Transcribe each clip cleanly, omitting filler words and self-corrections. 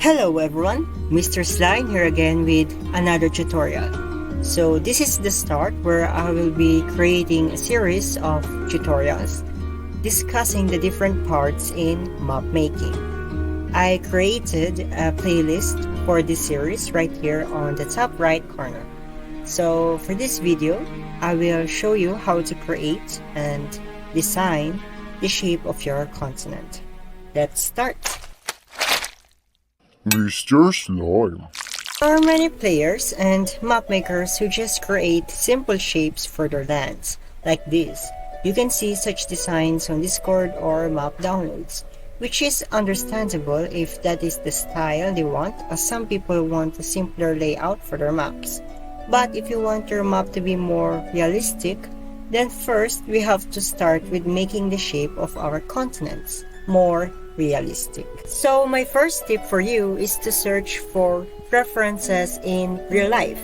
Hello everyone, Mr. Slime here again with another tutorial. So this is the start where I will be creating a series of tutorials discussing the different parts in map making. I created a playlist for this series right here on the top right corner. So for this video, I will show you how to create and design the shape of your continent. Let's start. Mr. Slime. There are many players and map makers who just create simple shapes for their lands, like this. You can see such designs on Discord or map downloads, which is understandable if that is the style they want, as some people want a simpler layout for their maps. But if you want your map to be more realistic, then first we have to start with making the shape of our continents more realistic. So my first tip for you is to search for references in real life.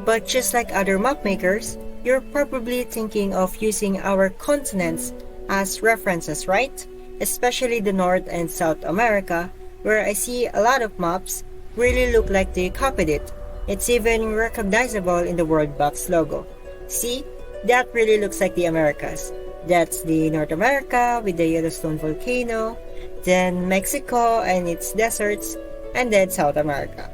But just like other map makers, you're probably thinking of using our continents as references, right? Especially the North and South America, where I see a lot of maps really look like they copied it. It's even recognizable in the Worldbox logo. See? That really looks like the Americas. That's the North America with the Yellowstone volcano, then Mexico and its deserts, and then South America.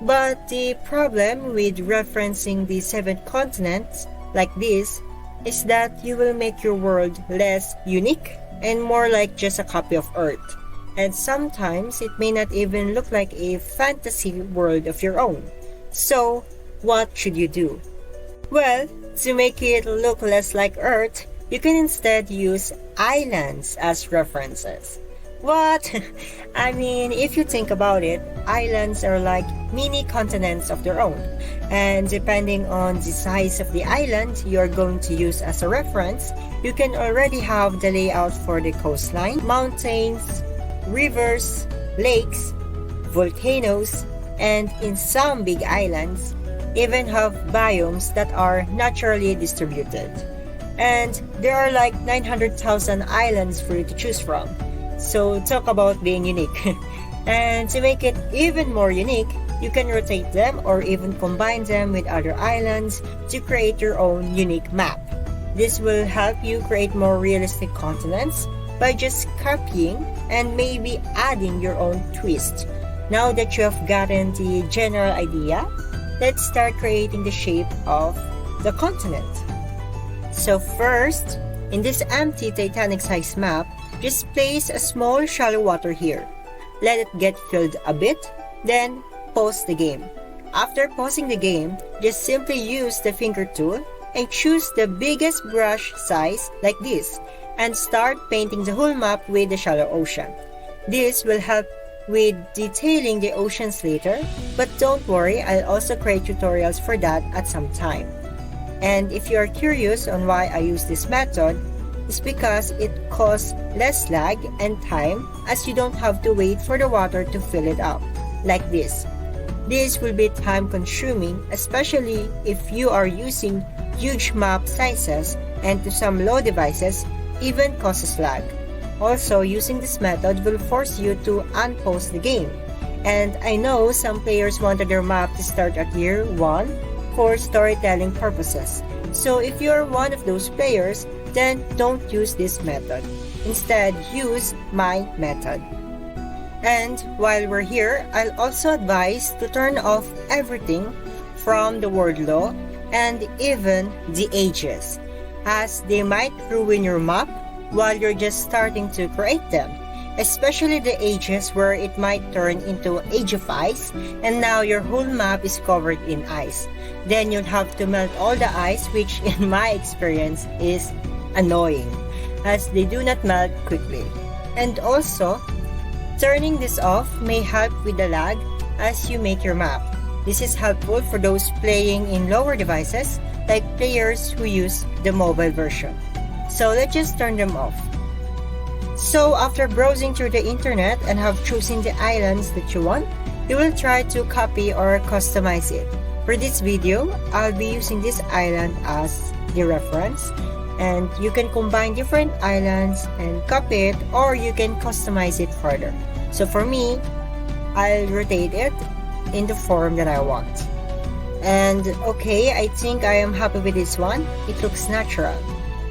But the problem with referencing the 7 continents like this is that you will make your world less unique and more like just a copy of Earth. And sometimes it may not even look like a fantasy world of your own. So, what should you do? Well, to make it look less like Earth, you can instead use islands as references. What? I mean, if you think about it, islands are like mini continents of their own. And depending on the size of the island you are going to use as a reference, you can already have the layout for the coastline, mountains, rivers, lakes, volcanoes, and in some big islands, even have biomes that are naturally distributed. And there are like 900,000 islands for you to choose from. So talk about being unique. And to make it even more unique, you can rotate them or even combine them with other islands to create your own unique map. This will help you create more realistic continents by just copying and maybe adding your own twist. Now that you have gotten the general idea, let's start creating the shape of the continent. So first, in this empty Titanic-sized map, just place a small shallow water here. Let it get filled a bit, then pause the game. After pausing the game, just simply use the finger tool and choose the biggest brush size like this and start painting the whole map with the shallow ocean. This will help with detailing the oceans later, but don't worry, I'll also create tutorials for that at some time. And if you are curious on why I use this method, it's because it costs less lag and time, as you don't have to wait for the water to fill it up, like this. This will be time consuming, especially if you are using huge map sizes, and to some low devices, even causes lag. Also, using this method will force you to unpause the game. And I know some players wanted their map to start at year 1 for storytelling purposes. So if you are one of those players, then don't use this method. Instead, use my method. And while we're here, I'll also advise to turn off everything from the word law and even the ages, as they might ruin your map while you're just starting to create them, especially the ages where it might turn into Age of Ice and now your whole map is covered in ice. Then you'll have to melt all the ice, which in my experience is annoying, as they do not melt quickly. And also, turning this off may help with the lag as you make your map. This is helpful for those playing in lower devices, like players who use the mobile version. So let's just turn them off. So after browsing through the internet and have chosen the islands that you want, you will try to copy or customize it. For this video, I'll be using this island as the reference, and you can combine different islands and copy it, or you can customize it further. So for me, I'll rotate it in the form that I want. And okay, I think I am happy with this one. It looks natural.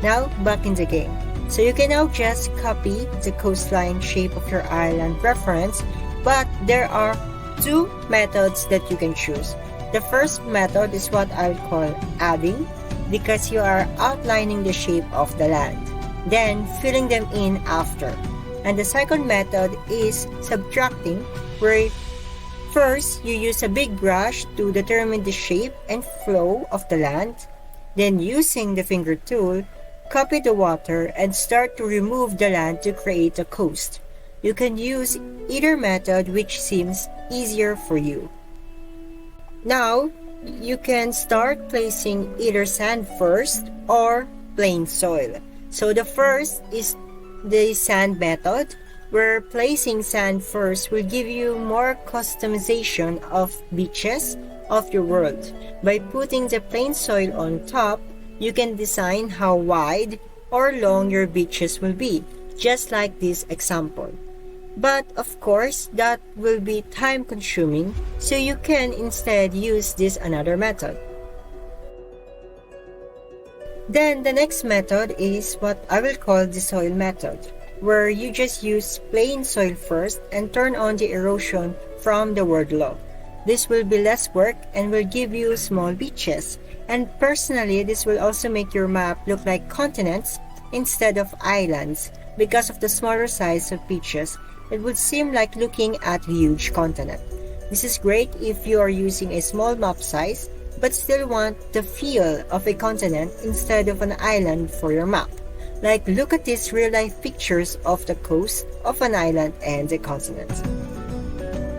Now, back in the game. So you can now just copy the coastline shape of your island reference, but there are two methods that you can choose. The first method is what I would call adding, because you are outlining the shape of the land, then filling them in after. And the second method is subtracting, where first you use a big brush to determine the shape and flow of the land, then using the finger tool, copy the water and start to remove the land to create a coast. You can use either method which seems easier for you. Now, you can start placing either sand first or plain soil. So the first is the sand method, where placing sand first will give you more customization of beaches of your world. By putting the plain soil on top, you can design how wide or long your beaches will be, just like this example. But of course, that will be time consuming, so you can instead use this another method. Then the next method is what I will call the soil method, where you just use plain soil first and turn on the erosion from the word law. This will be less work and will give you small beaches. And personally, this will also make your map look like continents instead of islands. Because of the smaller size of beaches, it would seem like looking at a huge continent. This is great if you are using a small map size but still want the feel of a continent instead of an island for your map. Like, look at these real-life pictures of the coast of an island and a continent.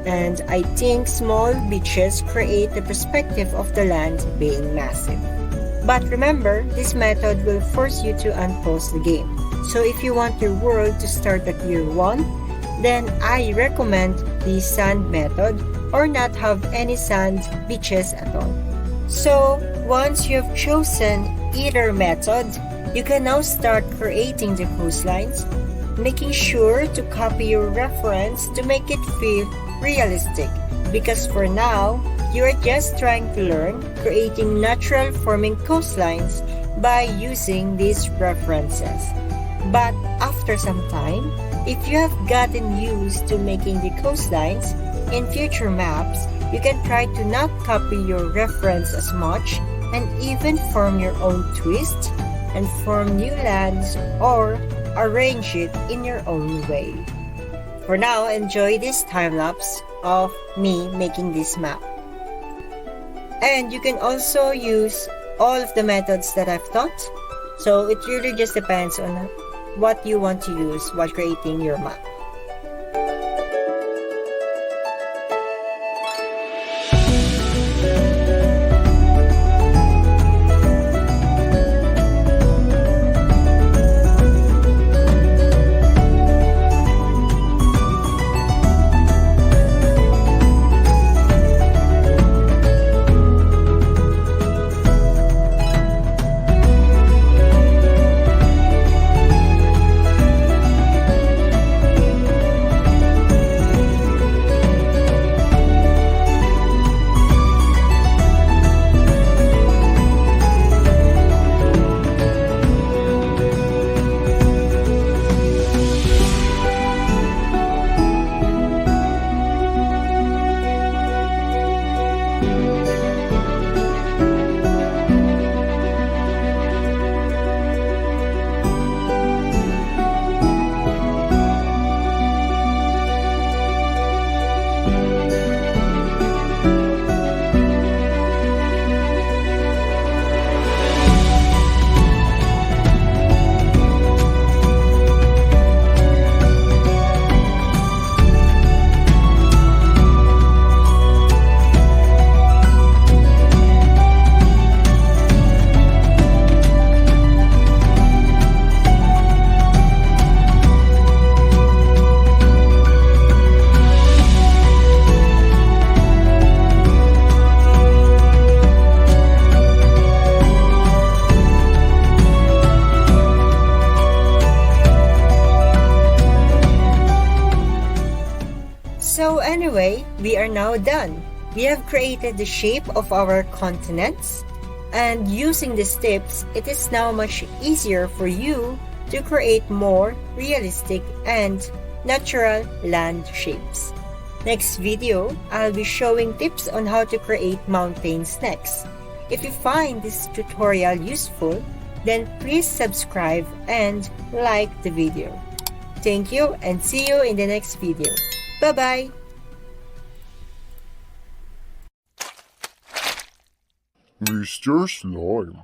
And I think small beaches create the perspective of the land being massive. But remember, this method will force you to unpause the game. So if you want your world to start at year 1, then I recommend the sand method or not have any sand beaches at all. So once you have chosen either method, you can now start creating the coastlines, making sure to copy your reference to make it feel realistic, because for now, you are just trying to learn creating natural forming coastlines by using these references. But after some time, if you have gotten used to making the coastlines, in future maps, you can try to not copy your reference as much and even form your own twist and form new lands or arrange it in your own way. For now, enjoy this time lapse of me making this map. And you can also use all of the methods that I've taught. So it really just depends on what you want to use while creating your map. Anyway, we are now done. We have created the shape of our continents, and using these tips, it is now much easier for you to create more realistic and natural land shapes. Next video, I'll be showing tips on how to create mountains next. If you find this tutorial useful, then please subscribe and like the video. Thank you and see you in the next video. Bye-bye! Mr. Slime.